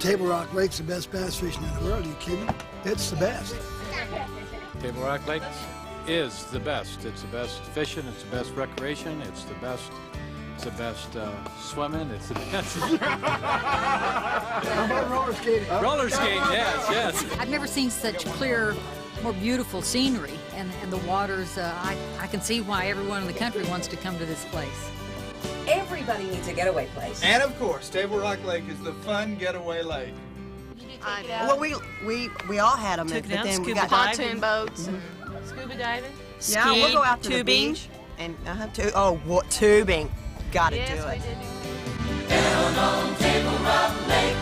Table Rock Lake's the best bass fishing in the world. Are you kidding? It's the best. Table Rock Lake is the best. It's the best fishing. It's the best recreation. It's the best. It's the best swimming. It's the best. How about roller skating? Roller skating, yes. I've never seen such clear, more beautiful scenery, and the waters. I can see why everyone in the country wants to come to this place. Everybody needs a getaway place. And of course, Table Rock Lake is the fun getaway lake. Well, we all had them, but then we got pontoon boats, and scuba diving. Yeah, we'll go out to the beach and tubing. Got to do it. Yes, we did. Down on Table Rock Lake.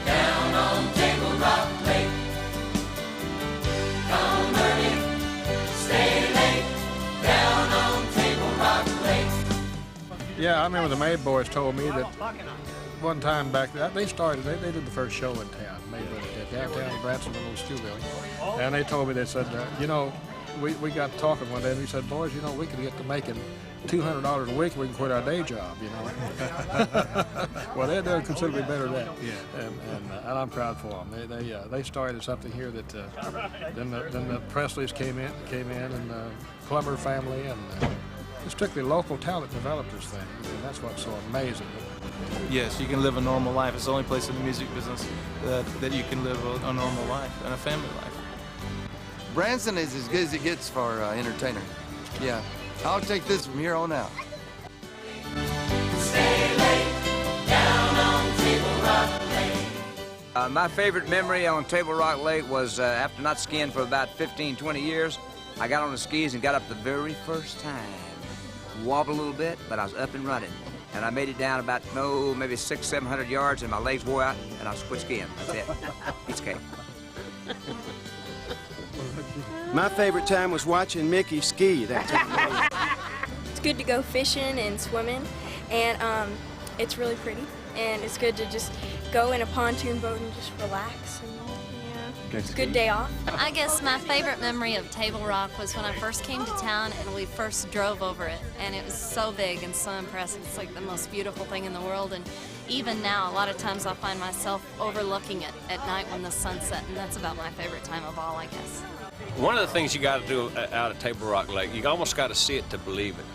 Down on Table Rock Lake. Come early, stay late. Down on Table Rock Lake. Yeah, I remember the May boys told me that one time back there, they did the first show in town, May boys did, downtown Branson, a little stew building. And they told me, they said, we got talking one day, and we said, boys, we could get to making $200 a week, we can quit our day job, Well, they're doing considerably better than that. Yeah. And I'm proud for them. They started something here that then the Presleys came in, and the Plummer family, and strictly local talent developed this thing, and that's what's so amazing. Yes, you can live a normal life. It's the only place in the music business that you can live a normal life and a family life. Branson is as good as it gets for entertainer. Yeah. I'll take this from here on out. Stay late, down on Table Rock Lake. My favorite memory on Table Rock Lake was after not skiing for about 15, 20 years, I got on the skis and got up the very first time. Wobbled a little bit, but I was up and running. And I made it down about, maybe 600, 700 yards, and my legs wore out, and I was quit skiing. That's it. It's cake. My favorite time was watching Mickey ski that time. It's good to go fishing and swimming, and it's really pretty. And it's good to just go in a pontoon boat and just relax. And, it's a good day off. I guess my favorite memory of Table Rock was when I first came to town and we first drove over it. And it was so big and so impressive. It's like the most beautiful thing in the world. And even now, a lot of times I'll find myself overlooking it at night when the sun's set. And that's about my favorite time of all, I guess. One of the things you got to do out at Table Rock Lake, you almost got to see it to believe it,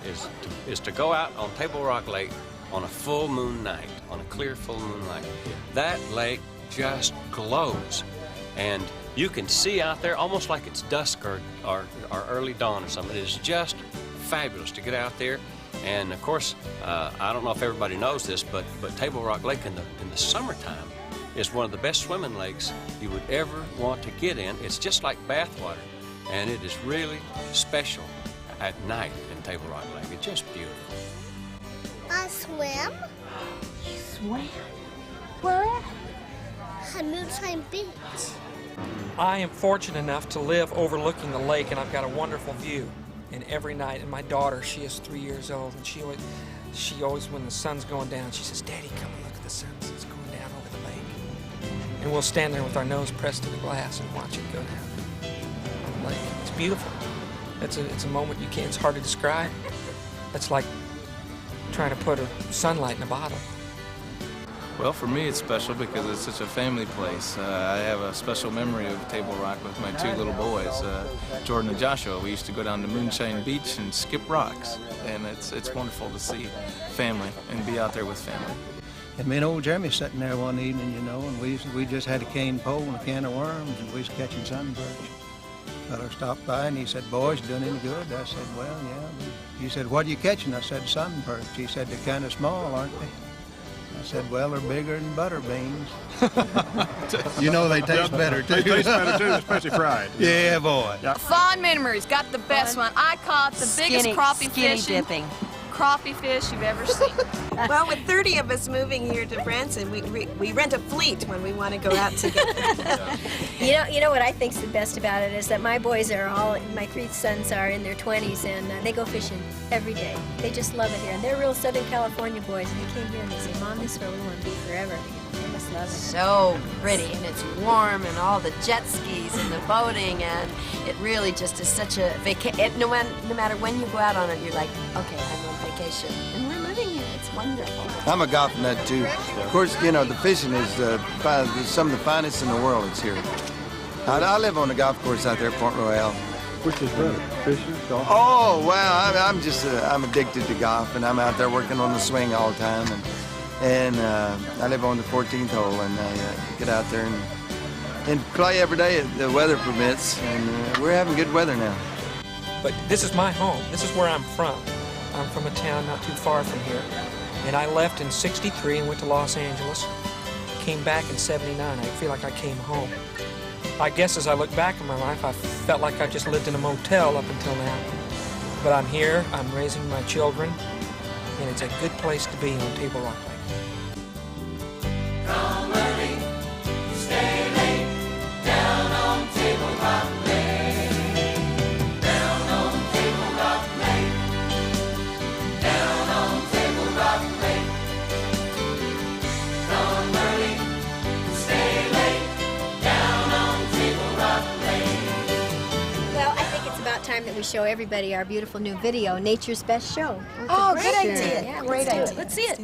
is to go out on Table Rock Lake on a full moon night, on a clear full moon night. That lake just glows. And you can see out there almost like it's dusk or early dawn or something. It is just fabulous to get out there. And of course, I don't know if everybody knows this, but Table Rock Lake in the summertime is one of the best swimming lakes you would ever want to get in. It's just like bathwater, and it is really special at night in Table Rock Lake. It's just beautiful. I swim. You swim? Where at? At Moonshine Beach. I am fortunate enough to live overlooking the lake, and I've got a wonderful view. And every night, and my daughter, she is 3 years old, and she always, when the sun's going down, she says, "Daddy, come and look at the sun. It's going down over the lake." And we'll stand there with our nose pressed to the glass and watch it go down on the lake. It's beautiful. It's a moment you can't. It's hard to describe. It's like trying to put a sunlight in a bottle. Well, for me, it's special because it's such a family place. I have a special memory of Table Rock with my two little boys, Jordan and Joshua. We used to go down to Moonshine Beach and skip rocks, and it's wonderful to see family and be out there with family. And me and old Jeremy sitting there one evening, and we just had a cane pole and a can of worms, and we was catching sunbirds. Fellow stopped by and he said, "Boys, doing any good?" I said, "Well, yeah." He said, "What are you catching?" I said, "Sunbirds." He said, "They're kind of small, aren't they?" I said, "Well, they're bigger than butter beans." They taste better, too. They taste better, too, especially fried. Yeah, boy. Yeah. Fun memories. Got the best one. I caught the biggest crappie fish. Dipping. Crappie fish you've ever seen. Well, with 30 of us moving here to Branson, we rent a fleet when we want to go out together. You know what I think's the best about it is that my boys are my 3 sons are in their 20s, and they go fishing every day. They just love it here, and they're real Southern California boys, and they came here and they say, "Mom, this is where we want to be forever." They must love it. So pretty, and it's warm, and all the jet skis and the boating, and it really just is such a vacation. No matter when you go out on it, you're like, okay, I'm on vacation, and we're living here. It's Wonderful. I'm a golf nut, too. Of course, you know, the fishing is some of the finest in the world. It's here. I live on the golf course out there at Port Royale. Which is better, fishing, golf? Oh, well, I'm addicted to golf, and I'm out there working on the swing all the time. And I live on the 14th hole, and I get out there and play every day if the weather permits, and we're having good weather now. But this is my home. This is where I'm from. I'm from a town not too far from here. And I left in '63 and went to Los Angeles. Came back in '79. I feel like I came home. I guess as I look back on my life, I felt like I just lived in a motel up until now. But I'm here, I'm raising my children, and it's a good place to be on Table Rock Lake. Come early, stay late, down on Table Rock Lake. Down on Table Rock Lake. Down on Table Rock Lake. Come early, stay late, down on Table Rock Lake. Well, I think it's about time that we show everybody our beautiful new video, Nature's Best Show. Oh, good idea. Yeah, Great let's do idea. it. Let's see it.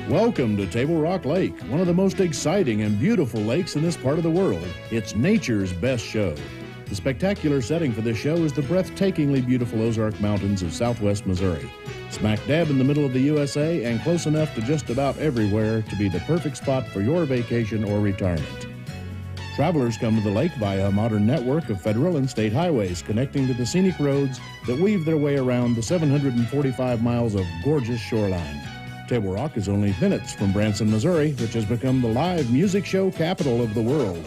Welcome to Table Rock Lake, one of the most exciting and beautiful lakes in this part of the world. It's nature's best show. The spectacular setting for this show is the breathtakingly beautiful Ozark Mountains of southwest Missouri. Smack dab in the middle of the USA and close enough to just about everywhere to be the perfect spot for your vacation or retirement. Travelers come to the lake via a modern network of federal and state highways connecting to the scenic roads that weave their way around the 745 miles of gorgeous shoreline. Table Rock is only minutes from Branson, Missouri, which has become the live music show capital of the world.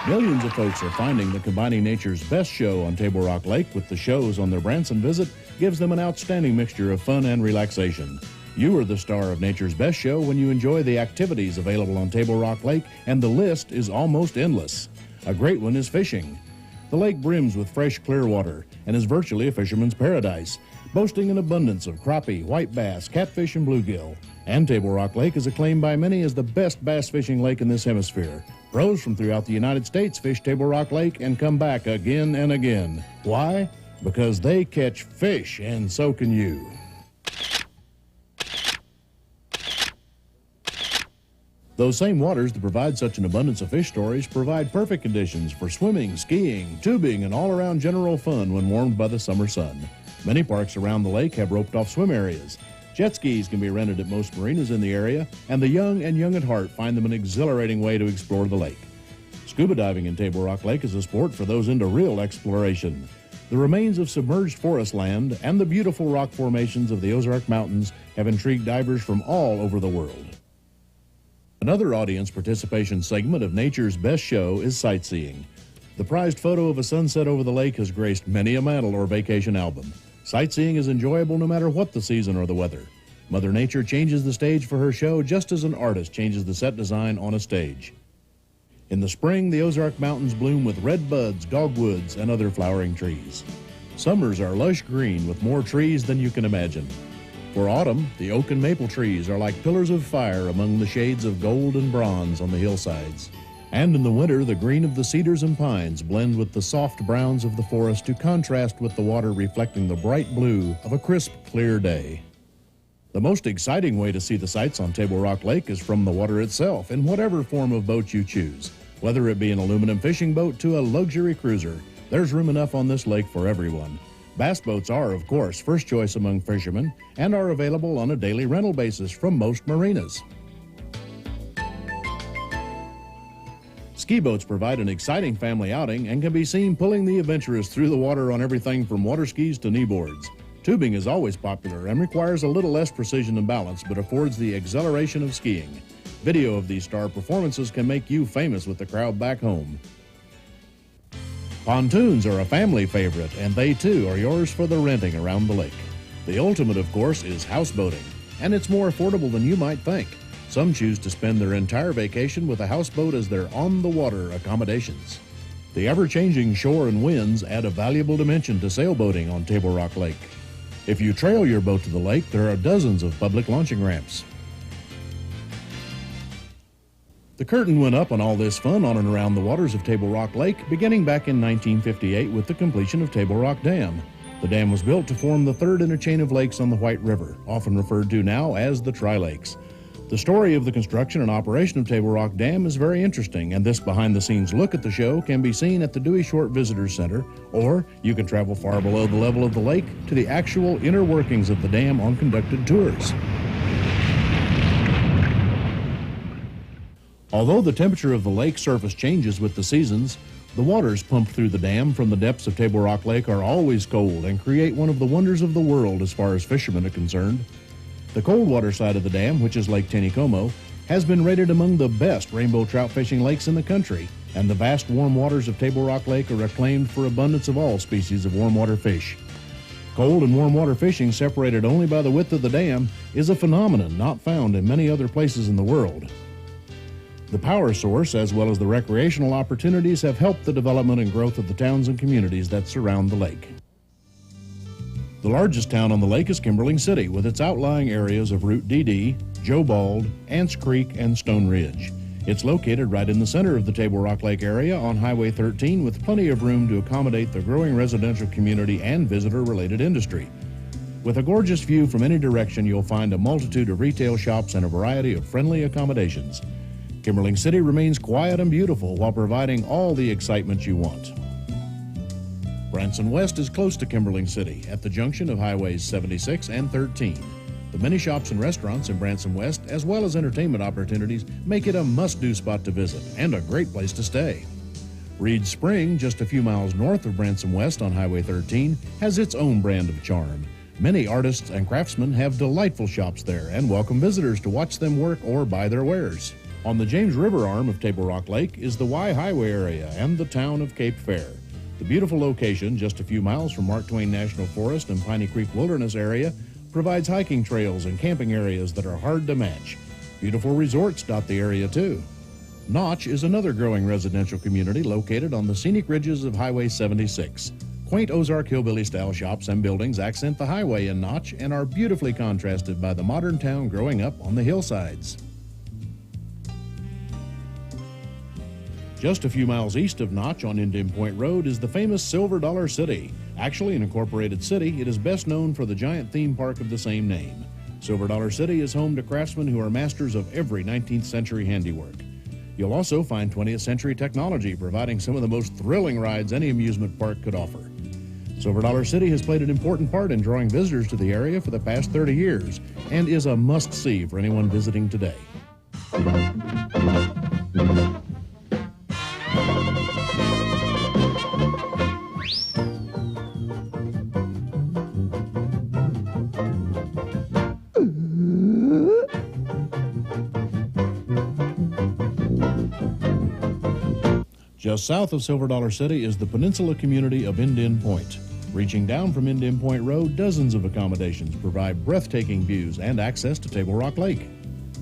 Millions of folks are finding that combining nature's best show on Table Rock Lake with the shows on their Branson visit gives them an outstanding mixture of fun and relaxation. You are the star of nature's best show when you enjoy the activities available on Table Rock Lake, and the list is almost endless. A great one is fishing. The lake brims with fresh, clear water and is virtually a fisherman's paradise, boasting an abundance of crappie, white bass, catfish, and bluegill. And Table Rock Lake is acclaimed by many as the best bass fishing lake in this hemisphere. Pros from throughout the United States fish Table Rock Lake and come back again and again. Why? Because they catch fish, and so can you. Those same waters that provide such an abundance of fish stories provide perfect conditions for swimming, skiing, tubing, and all-around general fun when warmed by the summer sun. Many parks around the lake have roped-off swim areas. Jet skis can be rented at most marinas in the area, and the young and young at heart find them an exhilarating way to explore the lake. Scuba diving in Table Rock Lake is a sport for those into real exploration. The remains of submerged forest land and the beautiful rock formations of the Ozark Mountains have intrigued divers from all over the world. Another audience participation segment of nature's best show is sightseeing. The prized photo of a sunset over the lake has graced many a mantle or vacation album. Sightseeing is enjoyable no matter what the season or the weather. Mother Nature changes the stage for her show just as an artist changes the set design on a stage. In the spring, the Ozark Mountains bloom with red buds, dogwoods, and other flowering trees. Summers are lush green with more trees than you can imagine. For autumn, the oak and maple trees are like pillars of fire among the shades of gold and bronze on the hillsides. And in the winter, the green of the cedars and pines blend with the soft browns of the forest to contrast with the water reflecting the bright blue of a crisp, clear day. The most exciting way to see the sights on Table Rock Lake is from the water itself, in whatever form of boat you choose. Whether it be an aluminum fishing boat to a luxury cruiser, there's room enough on this lake for everyone. Bass boats are, of course, first choice among fishermen and are available on a daily rental basis from most marinas. Ski boats provide an exciting family outing and can be seen pulling the adventurous through the water on everything from water skis to kneeboards. Tubing is always popular and requires a little less precision and balance, but affords the exhilaration of skiing. Video of these star performances can make you famous with the crowd back home. Pontoons are a family favorite, and they too are yours for the renting around the lake. The ultimate, of course, is houseboating, and it's more affordable than you might think. Some choose to spend their entire vacation with a houseboat as their on-the-water accommodations. The ever-changing shore and winds add a valuable dimension to sailboating on Table Rock Lake. If you trail your boat to the lake, there are dozens of public launching ramps. The curtain went up on all this fun on and around the waters of Table Rock Lake beginning back in 1958 with the completion of Table Rock Dam. The dam was built to form the third in a chain of lakes on the White River, often referred to now as the Tri-Lakes. The story of the construction and operation of Table Rock Dam is very interesting, and this behind-the-scenes look at the show can be seen at the Dewey Short Visitors Center, or you can travel far below the level of the lake to the actual inner workings of the dam on conducted tours. Although the temperature of the lake surface changes with the seasons, the waters pumped through the dam from the depths of Table Rock Lake are always cold and create one of the wonders of the world as far as fishermen are concerned. The cold water side of the dam, which is Lake Tinoco, has been rated among the best rainbow trout fishing lakes in the country, and the vast warm waters of Table Rock Lake are acclaimed for abundance of all species of warm water fish. Cold and warm water fishing, separated only by the width of the dam, is a phenomenon not found in many other places in the world. The power source, as well as the recreational opportunities, have helped the development and growth of the towns and communities that surround the lake. The largest town on the lake is Kimberly City, with its outlying areas of Route DD, Joe Bald, Ants Creek, and Stone Ridge. It's located right in the center of the Table Rock Lake area on Highway 13, with plenty of room to accommodate the growing residential community and visitor-related industry. With a gorgeous view from any direction, you'll find a multitude of retail shops and a variety of friendly accommodations. Kimberly City remains quiet and beautiful while providing all the excitement you want. Branson West is close to Kimberly City at the junction of Highways 76 and 13. The many shops and restaurants in Branson West, as well as entertainment opportunities, make it a must-do spot to visit and a great place to stay. Reed Spring, just a few miles north of Branson West on Highway 13, has its own brand of charm. Many artists and craftsmen have delightful shops there and welcome visitors to watch them work or buy their wares. On the James River arm of Table Rock Lake is the Y Highway area and the town of Cape Fair. The beautiful location, just a few miles from Mark Twain National Forest and Piney Creek Wilderness area, provides hiking trails and camping areas that are hard to match. Beautiful resorts dot the area too. Notch is another growing residential community located on the scenic ridges of Highway 76. Quaint Ozark hillbilly-style shops and buildings accent the highway in Notch and are beautifully contrasted by the modern town growing up on the hillsides. Just a few miles east of Notch on Indian Point Road is the famous Silver Dollar City. Actually an incorporated city, it is best known for the giant theme park of the same name. Silver Dollar City is home to craftsmen who are masters of every 19th century handiwork. You'll also find 20th century technology, providing some of the most thrilling rides any amusement park could offer. Silver Dollar City has played an important part in drawing visitors to the area for the past 30 years and is a must-see for anyone visiting today. Just south of Silver Dollar City is the peninsula community of Indian Point. Reaching down from Indian Point Road, dozens of accommodations provide breathtaking views and access to Table Rock Lake.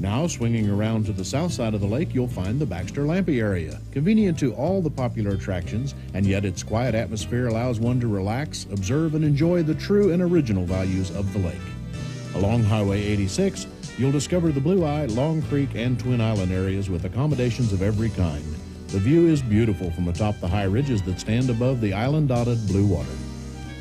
Now, swinging around to the south side of the lake, you'll find the Baxter Lampy area, convenient to all the popular attractions, and yet its quiet atmosphere allows one to relax, observe, and enjoy the true and original values of the lake. Along Highway 86, you'll discover the Blue Eye, Long Creek, and Twin Island areas with accommodations of every kind. The view is beautiful from atop the high ridges that stand above the island-dotted blue water.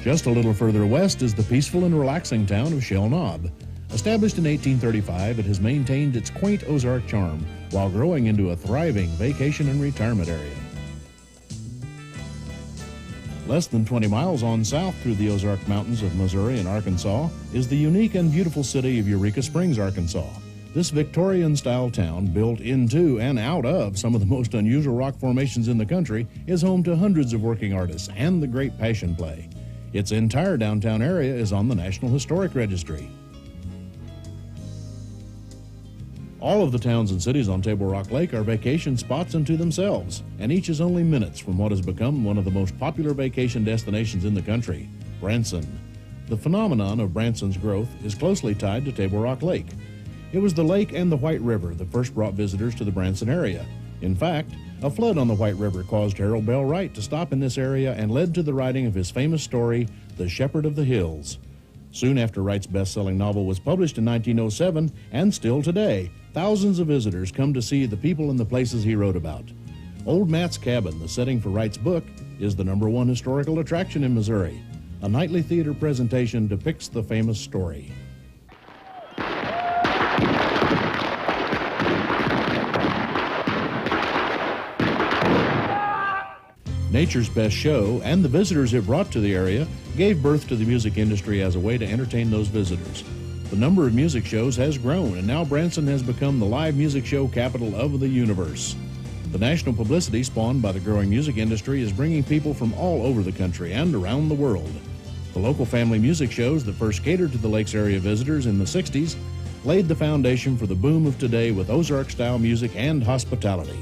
Just a little further west is the peaceful and relaxing town of Shell Knob. Established in 1835, it has maintained its quaint Ozark charm while growing into a thriving vacation and retirement area. Less than 20 miles on south through the Ozark Mountains of Missouri and Arkansas is the unique and beautiful city of Eureka Springs, Arkansas. This Victorian-style town, built into and out of some of the most unusual rock formations in the country, is home to hundreds of working artists and the Great Passion Play. Its entire downtown area is on the National Historic Registry. All of the towns and cities on Table Rock Lake are vacation spots unto themselves, and each is only minutes from what has become one of the most popular vacation destinations in the country, Branson. The phenomenon of Branson's growth is closely tied to Table Rock Lake. It was the lake and the White River that first brought visitors to the Branson area. In fact, a flood on the White River caused Harold Bell Wright to stop in this area and led to the writing of his famous story, The Shepherd of the Hills. Soon after Wright's best-selling novel was published in 1907, and still today, thousands of visitors come to see the people and the places he wrote about. Old Matt's Cabin, the setting for Wright's book, is the #1 historical attraction in Missouri. A nightly theater presentation depicts the famous story. Nature's Best Show and the visitors it brought to the area gave birth to the music industry as a way to entertain those visitors. The number of music shows has grown, and now Branson has become the live music show capital of the universe. The national publicity spawned by the growing music industry is bringing people from all over the country and around the world. The local family music shows that first catered to the lake's area visitors in the 60s laid the foundation for the boom of today with Ozark-style music and hospitality.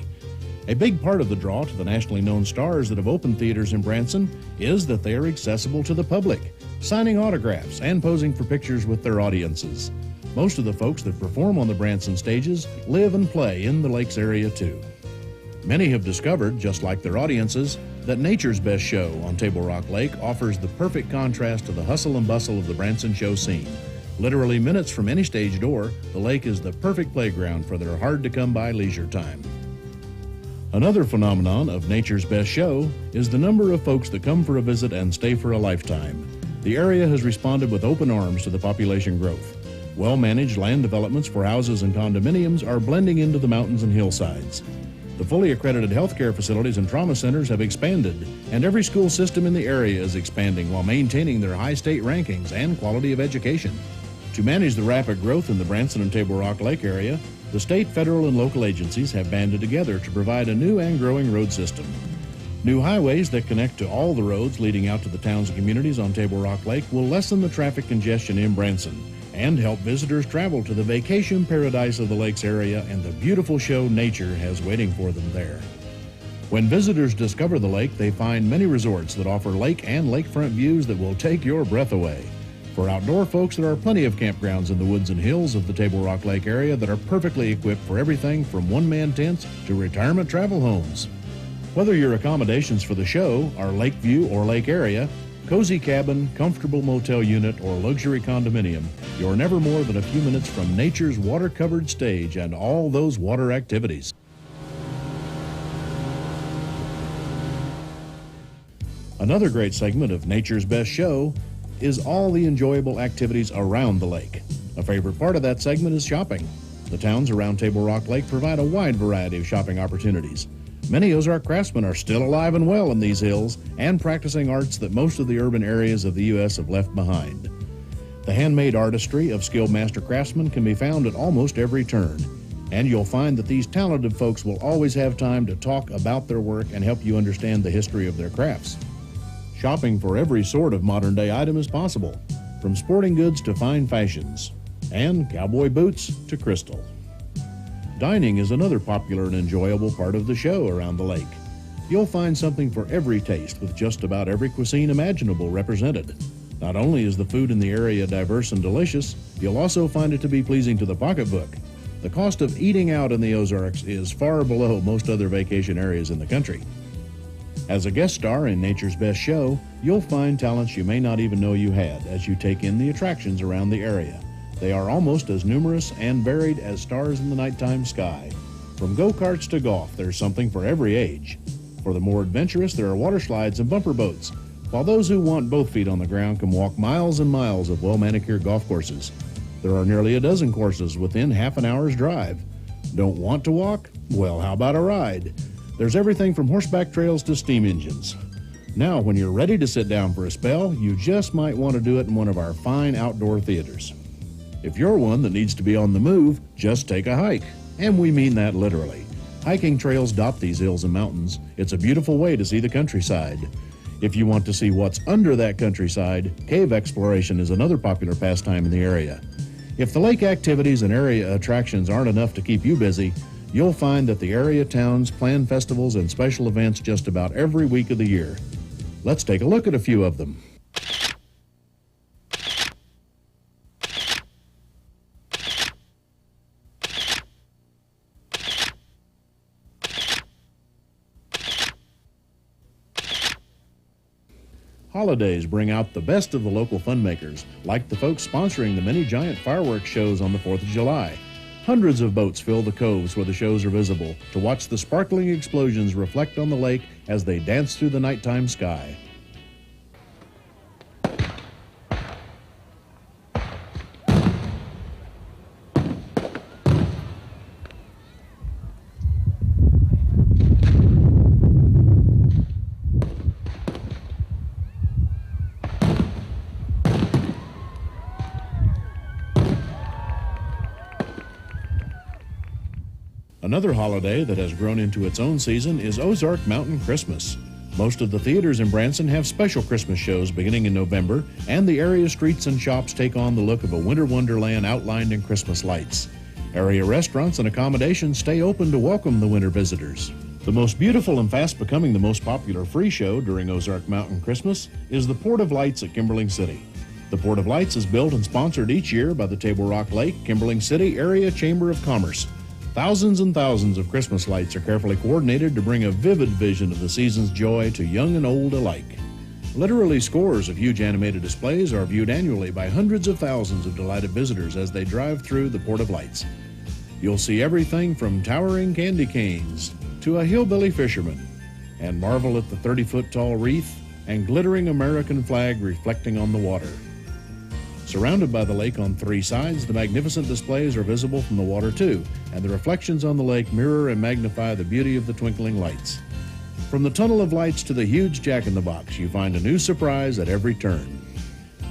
A big part of the draw to the nationally known stars that have opened theaters in Branson is that they are accessible to the public, signing autographs and posing for pictures with their audiences. Most of the folks that perform on the Branson stages live and play in the lake's area too. Many have discovered, just like their audiences, that Nature's Best Show on Table Rock Lake offers the perfect contrast to the hustle and bustle of the Branson show scene. Literally minutes from any stage door, the lake is the perfect playground for their hard-to-come-by leisure time. Another phenomenon of Nature's Best Show is the number of folks that come for a visit and stay for a lifetime. The area has responded with open arms to the population growth. Well-managed land developments for houses and condominiums are blending into the mountains and hillsides. The fully accredited healthcare facilities and trauma centers have expanded, and every school system in the area is expanding while maintaining their high state rankings and quality of education. To manage the rapid growth in the Branson and Table Rock Lake area, the state, federal, and local agencies have banded together to provide a new and growing road system. New highways that connect to all the roads leading out to the towns and communities on Table Rock Lake will lessen the traffic congestion in Branson and help visitors travel to the vacation paradise of the lake's area and the beautiful show nature has waiting for them there. When visitors discover the lake, they find many resorts that offer lake and lakefront views that will take your breath away. For outdoor folks, there are plenty of campgrounds in the woods and hills of the Table Rock Lake area that are perfectly equipped for everything from one-man tents to retirement travel homes. Whether your accommodations for the show are lake view or lake area, cozy cabin, comfortable motel unit, or luxury condominium, you're never more than a few minutes from nature's water-covered stage and all those water activities. Another great segment of Nature's Best Show is all the enjoyable activities around the lake. A favorite part of that segment is shopping. The towns around Table Rock Lake provide a wide variety of shopping opportunities. Many Ozark craftsmen are still alive and well in these hills and practicing arts that most of the urban areas of the U.S. have left behind. The handmade artistry of skilled master craftsmen can be found at almost every turn, and you'll find that these talented folks will always have time to talk about their work and help you understand the history of their crafts. Shopping for every sort of modern-day item is possible, from sporting goods to fine fashions, and cowboy boots to crystal. Dining is another popular and enjoyable part of the show around the lake. You'll find something for every taste with just about every cuisine imaginable represented. Not only is the food in the area diverse and delicious, you'll also find it to be pleasing to the pocketbook. The cost of eating out in the Ozarks is far below most other vacation areas in the country. As a guest star in Nature's Best Show, you'll find talents you may not even know you had as you take in the attractions around the area. They are almost as numerous and varied as stars in the nighttime sky. From go-karts to golf, there's something for every age. For the more adventurous, there are water slides and bumper boats, while those who want both feet on the ground can walk miles and miles of well-manicured golf courses. There are nearly a dozen courses within half an hour's drive. Don't want to walk? Well, how about a ride? There's everything from horseback trails to steam engines. Now, when you're ready to sit down for a spell, you just might want to do it in one of our fine outdoor theaters. If you're one that needs to be on the move, just take a hike. And we mean that literally. Hiking trails dot these hills and mountains. It's a beautiful way to see the countryside. If you want to see what's under that countryside, cave exploration is another popular pastime in the area. If the lake activities and area attractions aren't enough to keep you busy, you'll find that the area towns plan festivals and special events just about every week of the year. Let's take a look at a few of them. Holidays bring out the best of the local fun makers, like the folks sponsoring the many giant fireworks shows on the 4th of July. Hundreds of boats fill the coves where the shows are visible to watch the sparkling explosions reflect on the lake as they dance through the nighttime sky. Another holiday that has grown into its own season is Ozark Mountain Christmas. Most of the theaters in Branson have special Christmas shows beginning in November, and the area streets and shops take on the look of a winter wonderland outlined in Christmas lights. Area restaurants and accommodations stay open to welcome the winter visitors. The most beautiful and fast becoming the most popular free show during Ozark Mountain Christmas is the Port of Lights at Kimberly City. The Port of Lights is built and sponsored each year by the Table Rock Lake, Kimberly City Area Chamber of Commerce. Thousands and thousands of Christmas lights are carefully coordinated to bring a vivid vision of the season's joy to young and old alike. Literally scores of huge animated displays are viewed annually by hundreds of thousands of delighted visitors as they drive through the Port of Lights. You'll see everything from towering candy canes to a hillbilly fisherman, and marvel at the 30-foot tall wreath and glittering American flag reflecting on the water. Surrounded by the lake on three sides, the magnificent displays are visible from the water too, and the reflections on the lake mirror and magnify the beauty of the twinkling lights. From the tunnel of lights to the huge Jack-in-the-Box, you find a new surprise at every turn.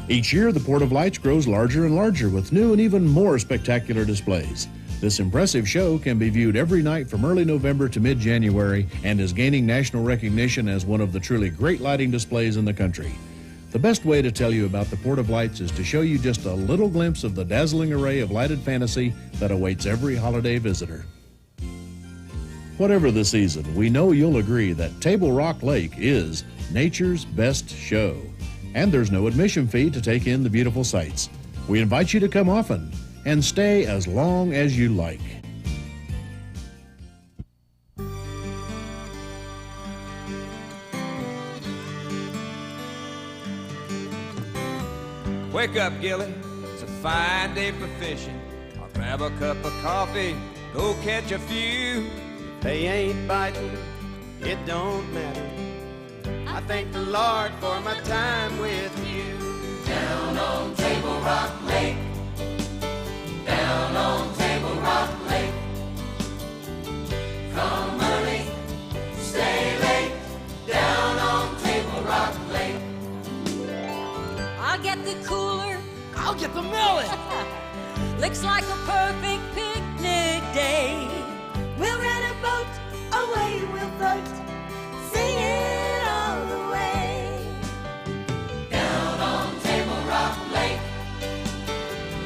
Each year, the Port of Lights grows larger and larger with new and even more spectacular displays. This impressive show can be viewed every night from early November to mid-January and is gaining national recognition as one of the truly great lighting displays in the country. The best way to tell you about the Port of Lights is to show you just a little glimpse of the dazzling array of lighted fantasy that awaits every holiday visitor. Whatever the season, we know you'll agree that Table Rock Lake is nature's best show. And there's no admission fee to take in the beautiful sights. We invite you to come often and stay as long as you like. Wake up, Gilley. It's a fine day for fishing. I'll grab a cup of coffee, go catch a few. They ain't biting, it don't matter. I thank the Lord for my time with you. Down on Table Rock Lake. Down on Table Rock Lake. Come early, stay late. Down on Table Rock Lake. I'll get the cooler. I'll get the melon. Looks like a perfect picnic day. We'll rent a boat, away we'll float, singing all the way. Down on Table Rock Lake.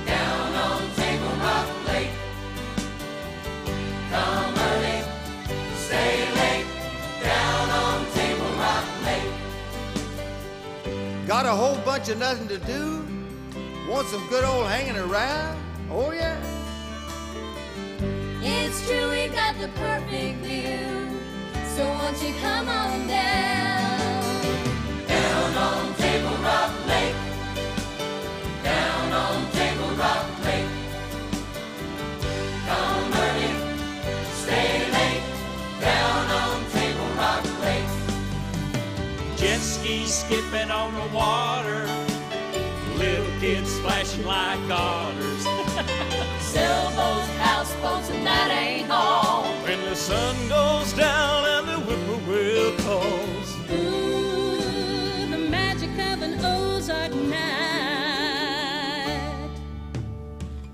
Down on Table Rock Lake. Come early, stay late. Down on Table Rock Lake. Got a whole bunch of nothing to do? Want some good old hanging around? Oh yeah. It's true, we've got the perfect view. So won't you come on down? Down on Table Rock Lake. Down on Table Rock Lake. Come early, stay late. Down on Table Rock Lake. Jet skis skipping on the water, little kids splashing like otters. Sailboats, houseboats, and that ain't all. When the sun goes down and the whippoorwill calls. Ooh, the magic of an Ozark night.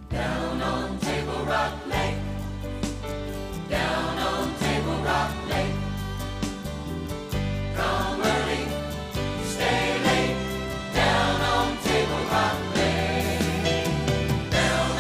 Down on Table Rock Lake. Down on Table Rock Lake. Come early, stay late. Down on Table Rock Lake. Down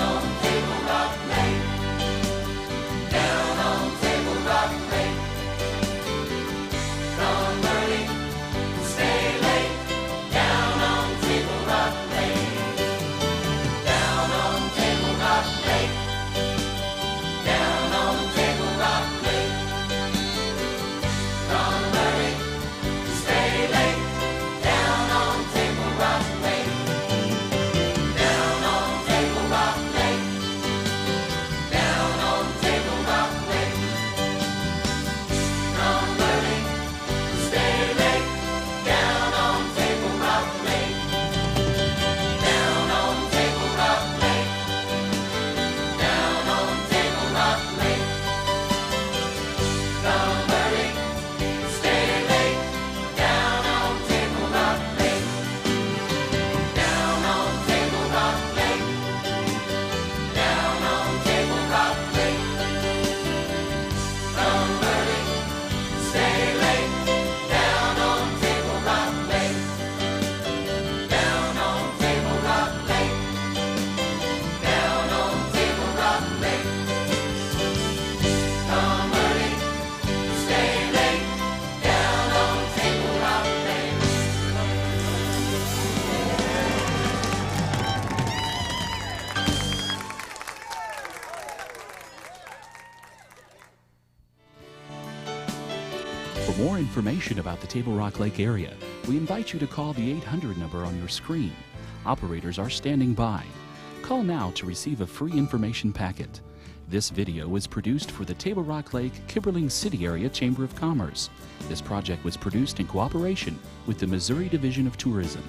For more information about the Table Rock Lake area, we invite you to call the 800 number on your screen. Operators are standing by. Call now to receive a free information packet. This video was produced for the Table Rock Lake, Kipperling City Area Chamber of Commerce. This project was produced in cooperation with the Missouri Division of Tourism.